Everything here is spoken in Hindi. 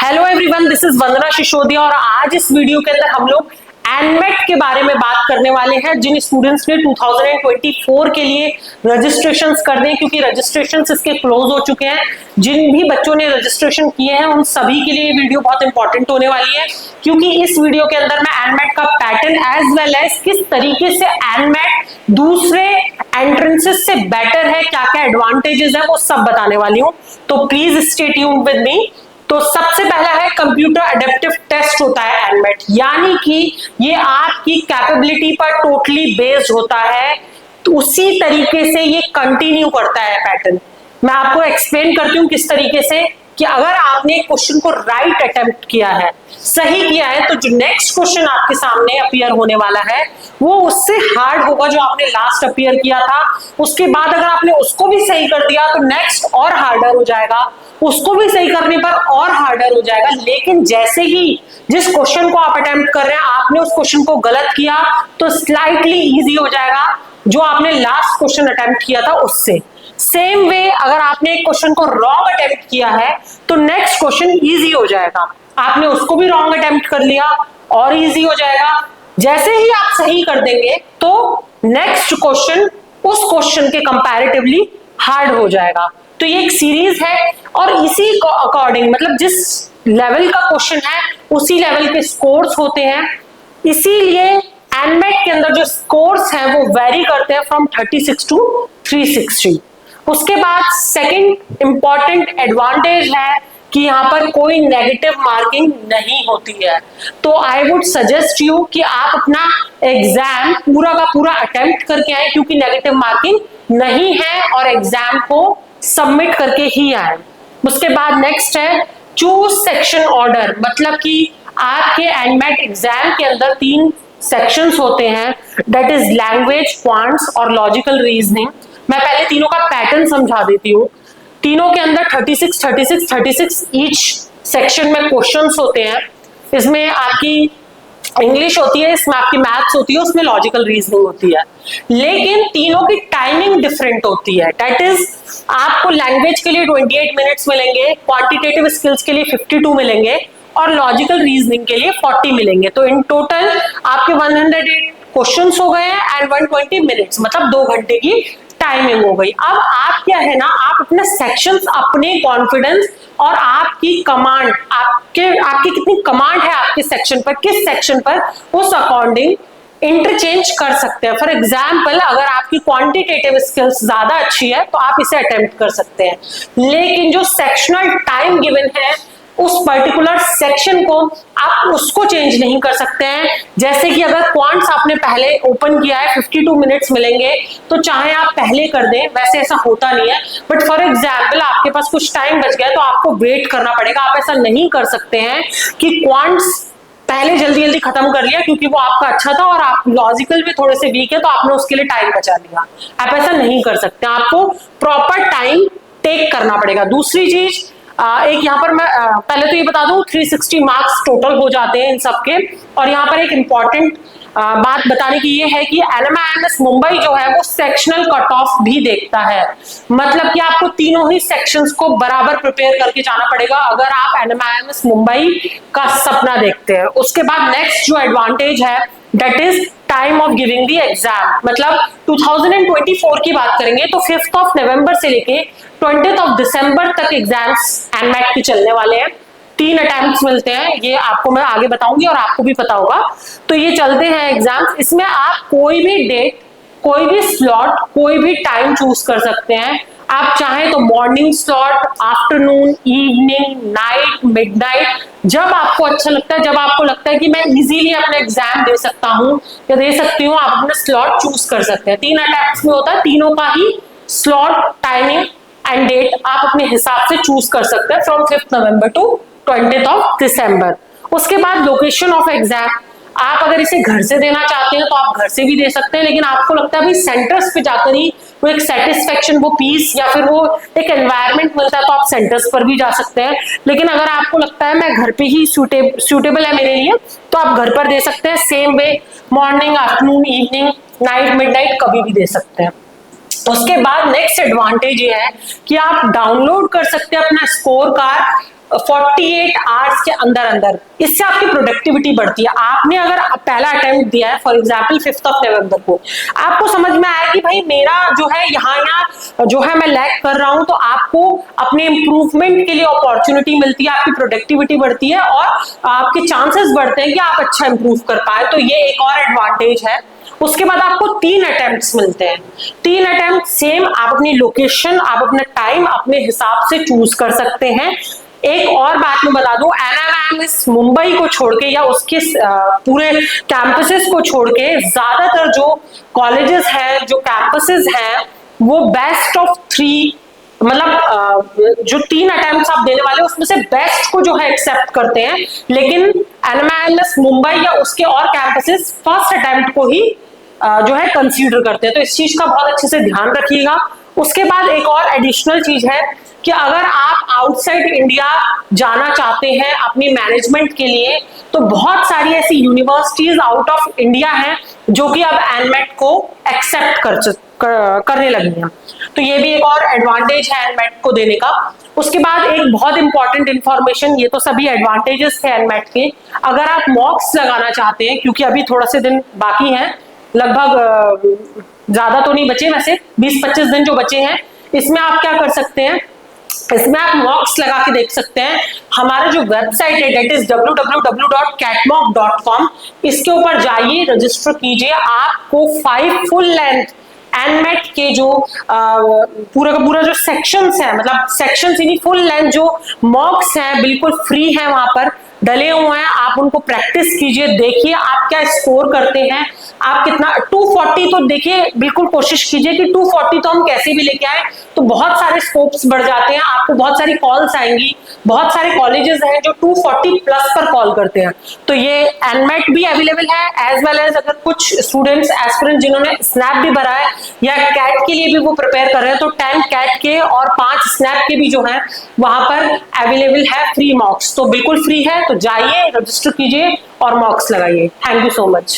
हेलो एवरीवन, दिस इज वंदना सिसोदिया और आज इस वीडियो के अंदर हम लोग एनमेट के बारे में बात करने वाले हैं। जिन स्टूडेंट्स ने 2024 के लिए रजिस्ट्रेशंस कर दें, क्योंकि रजिस्ट्रेशंस इसके क्लोज हो चुके हैं। जिन भी बच्चों ने रजिस्ट्रेशन किए हैं उन सभी के लिए ये वीडियो बहुत इंपॉर्टेंट होने वाली है, क्योंकि इस वीडियो के अंदर मैं एनमेट का पैटर्न एज वेल एज किस तरीके से एनमेट दूसरे एंट्रेंसेस से बेटर है, क्या क्या एडवांटेजेस है, वो सब बताने वाली हूँ। तो please stay tuned with me. तो सबसे पहला है कंप्यूटर एडेप्टिव टेस्ट होता है एनमेट, यानी कि ये आपकी कैपेबिलिटी पर टोटली बेस्ड होता है। तो उसी तरीके से ये कंटिन्यू करता है पैटर्न। मैं आपको एक्सप्लेन करती हूँ किस तरीके से, कि अगर आपने क्वेश्चन को राइट अटेम्प्ट किया है, सही किया है, तो जो नेक्स्ट क्वेश्चन आपके सामने अपीयर होने वाला है वो उससे हार्ड होगा जो आपने लास्ट अपीयर किया था। उसके बाद अगर आपने उसको भी सही कर दिया तो नेक्स्ट और हार्डर हो जाएगा, उसको भी सही करने पर और हार्डर हो जाएगा। लेकिन जैसे ही जिस क्वेश्चन को आप अटेम्प्ट कर रहे हैं आपने उस क्वेश्चन को गलत किया तो स्लाइटली इजी हो जाएगा जो आपने लास्ट क्वेश्चन अटेम्प्ट किया था उससे। सेम वे अगर आपने एक क्वेश्चन को रॉन्ग अटेम्प्ट किया है तो नेक्स्ट क्वेश्चन इजी हो जाएगा। आपने उसको भी रॉन्ग अटेम्प्ट कर लिया और इजी हो जाएगा। जैसे ही आप सही कर देंगे तो नेक्स्ट क्वेश्चन उस क्वेश्चन के कंपैरेटिवली हार्ड हो जाएगा। तो ये एक सीरीज है और इसी को अकॉर्डिंग, मतलब जिस लेवल का क्वेश्चन है उसी लेवल के स्कोर्स होते हैं। इसीलिए एनमेट के अंदर जो स्कोर्स हैं वो वेरी करते हैं फ्रॉम 36 टू 360। उसके बाद सेकंड इंपॉर्टेंट एडवांटेज है कि यहाँ पर कोई नेगेटिव मार्किंग नहीं होती है। तो आई वुड सजेस्ट यू कि आप अपना एग्जाम पूरा का पूरा अटेम्प्ट करके आए, क्योंकि नेगेटिव मार्किंग नहीं है, और एग्जाम को सबमिट करके ही आए। उसके बाद नेक्स्ट है चूज सेक्शन ऑर्डर, मतलब कि आपके एनमेट एग्जाम के अंदर 3 सेक्शंस होते हैं, दैट इज लैंग्वेज, क्वांट्स और लॉजिकल रीजनिंग। मैं पहले तीनों का पैटर्न समझा देती हूँ। तीनों के अंदर 36 ईच सेक्शन में क्वेश्चंस होते हैं। इसमें आपकी इंग्लिश होती है, इसमें आपकी मैथ्स होती है, उसमें लॉजिकल रीजनिंग होती है। लेकिन तीनों की टाइमिंग डिफरेंट होती है। दैट इज आपको लैंग्वेज के लिए 28 मिनट्स मिलेंगे, क्वांटिटेटिव स्किल्स के लिए 52 मिलेंगे और लॉजिकल रीजनिंग के लिए 40 मिलेंगे। तो इन टोटल आपके 108 क्वेश्चंस हो गए हैं एंड 120 मिनट्स, मतलब 2 घंटे की टाइमिंग हो गई। अब आप क्या है ना, आप अपने सेक्शंस, अपने कॉन्फिडेंस और आपकी कमांड, आपकी कितनी कमांड है आपके सेक्शन पर, किस सेक्शन पर, उस अकॉर्डिंग इंटरचेंज कर सकते हैं। फॉर एग्जाम्पल अगर आपकी क्वांटिटेटिव स्किल्स ज्यादा अच्छी है तो आप इसे अटेम्प्ट कर सकते हैं, लेकिन जो सेक्शनल टाइम गिवन है उस पर्टिकुलर सेक्शन को आप उसको चेंज नहीं कर सकते हैं। जैसे कि अगर क्वांट्स आपने पहले ओपन किया है 52 मिनट्स मिलेंगे, तो चाहे आप पहले कर दें, वैसे ऐसा होता नहीं है, बट फॉर एग्जाम्पल आपके पास कुछ टाइम बच गया तो आपको वेट करना पड़ेगा। आप ऐसा नहीं कर सकते हैं कि क्वांट्स पहले जल्दी जल्दी खत्म कर लिया क्योंकि वो आपका अच्छा था और आप लॉजिकल में थोड़े से वीक है तो आपने उसके लिए टाइम बचा लिया। आप ऐसा नहीं कर सकते, आपको प्रॉपर टाइम टेक करना पड़ेगा। दूसरी चीज, एक यहाँ पर मैं पहले तो ये बता दूं 360 मार्क्स टोटल हो जाते हैं इन सबके। और यहाँ पर एक इंपॉर्टेंट बात बताने की ये है कि एनएमआईएमएस मुंबई जो है वो सेक्शनल कट ऑफ भी देखता है, मतलब कि आपको तीनों ही सेक्शंस को बराबर प्रिपेयर करके जाना पड़ेगा अगर आप एनएमआईएमएस मुंबई का सपना देखते हैं। उसके बाद नेक्स्ट जो एडवांटेज है that is time of giving the exam, मतलब 2024 की बात करेंगे तो 5th ऑफ नवंबर से लेके 20th ऑफ दिसंबर तक एग्जाम्स एनमेट के चलने वाले हैं। 3 अटेम्प्ट्स मिलते हैं, ये आपको मैं आगे बताऊंगी और आपको भी पता होगा। तो ये चलते हैं एग्जाम्स, इसमें आप कोई भी डेट, कोई भी स्लॉट, कोई भी टाइम चूज कर सकते हैं। आप चाहें तो morning slot, afternoon, evening, night, midnight, जब आपको अच्छा लगता है, जब आपको लगता है कि मैं इजीली अपना एग्जाम दे सकता हूँ या दे सकती हूँ, आप अपना स्लॉट चूज कर सकते हैं। 3 अटेम्प्ट्स में होता है, तीनों का ही स्लॉट, टाइमिंग एंड डेट आप अपने हिसाब से चूज कर सकते हैं from 5th November to 20th of December. उसके बाद लोकेशन ऑफ एग्जाम, आप अगर इसे घर से देना चाहते हैं तो आप घर से भी दे सकते हैं, लेकिन आपको लगता है भाई सेंटर्स पे जाकर ही वो एक सेटिस्फेक्शन, वो पीस या फिर वो एक एनवायरनमेंट मिलता है तो आप सेंटर्स पर भी जा सकते हैं। लेकिन अगर आपको लगता है मैं घर पे ही सूटेबल है मेरे लिए तो आप घर पर दे सकते हैं। Same way morning, afternoon, evening, night, midnight कभी भी दे सकते हैं। उसके बाद नेक्स्ट एडवांटेज ये है कि आप डाउनलोड कर सकते हैं अपना स्कोर कार्ड 48 आवर्स के अंदर अंदर। इससे आपकी प्रोडक्टिविटी बढ़ती है। आपने अगर पहला अटेम्प्ट दिया है फॉर एग्जाम्पल 5 नवंबर को, आपको समझ में आया कि भाई मेरा जो है यहाँ जो है मैं लैग कर रहा हूं, तो आपको अपने इंप्रूवमेंट के लिए अपॉर्चुनिटी मिलती है, आपकी प्रोडक्टिविटी बढ़ती है और आपके चांसेस बढ़ते हैं कि आप अच्छा इंप्रूव कर पाए। तो ये एक और एडवांटेज है। उसके बाद आपको 3 अटेम्प्ट्स मिलते हैं। 3 अटेम्प्ट सेम, आप अपनी लोकेशन, आप अपना टाइम अपने हिसाब से चूज कर सकते हैं। एक और बात मैं बता दूं, NMIMS मुंबई को छोड़ के या उसके पूरे कैंपसेस को छोड़ के ज्यादातर जो कॉलेजेस हैं, जो कैंपसेस हैं, वो बेस्ट ऑफ 3, मतलब जो 3 अटेम्प्ट्स आप देने वाले उसमें से बेस्ट को जो है एक्सेप्ट करते हैं। लेकिन NMIMS मुंबई या उसके और कैंपसेस फर्स्ट अटेम्प्ट को ही जो है कंसीडर करते हैं। तो इस चीज का बहुत अच्छे से ध्यान रखिएगा। उसके बाद एक और एडिशनल चीज है कि अगर आप आउटसाइड इंडिया जाना चाहते हैं अपनी मैनेजमेंट के लिए, तो बहुत सारी ऐसी यूनिवर्सिटीज आउट ऑफ इंडिया हैं जो कि अब एनमेट को एक्सेप्ट करने लगी हैं। तो ये भी एक और एडवांटेज है एनमेट को देने का। उसके बाद एक बहुत इंपॉर्टेंट इंफॉर्मेशन, ये तो सभी एडवांटेजेस थे एनमेट के, अगर आप मॉक्स लगाना चाहते हैं, क्योंकि अभी थोड़ा से दिन बाकी हैं, लगभग ज्यादा तो नहीं बचे, वैसे 20-25 दिन जो बचे हैं, इसमें आप क्या कर सकते हैं, इसमें आप मॉक्स लगा के देख सकते हैं। हमारा जो वेबसाइट है डेट इज www.catmock.com, इसके ऊपर जाइए, रजिस्टर कीजिए। आपको 5 फुल लेंथ एनमेट के जो पूरा का पूरा जो सेक्शंस है, मतलब सेक्शंस यानी फुल लेंथ जो मॉक्स हैं, बिल्कुल फ्री है, वहां पर डले हुए हैं। आप उनको प्रैक्टिस कीजिए, देखिए आप क्या स्कोर करते हैं, आप कितना 240, तो देखिए बिल्कुल कोशिश कीजिए कि 240 तो हम कैसे भी लेके आए, तो बहुत सारे स्कोप्स बढ़ जाते हैं, आपको बहुत सारी कॉल्स आएंगी। बहुत सारे कॉलेजेस हैं जो 240 प्लस पर कॉल करते हैं। तो ये एनमेट भी अवेलेबल है, एज वेल एज अगर कुछ स्टूडेंट्स एस्पिरेंट जिन्होंने स्नैप भी भरा है या कैट के लिए भी वो प्रिपेयर कर रहे हैं, तो 10 कैट के और 5 स्नैप के भी जो है वहां पर अवेलेबल है फ्री मॉक्स। तो बिल्कुल फ्री है, तो जाइए, रजिस्टर कीजिए और मॉक्स लगाइए। Thank you so much.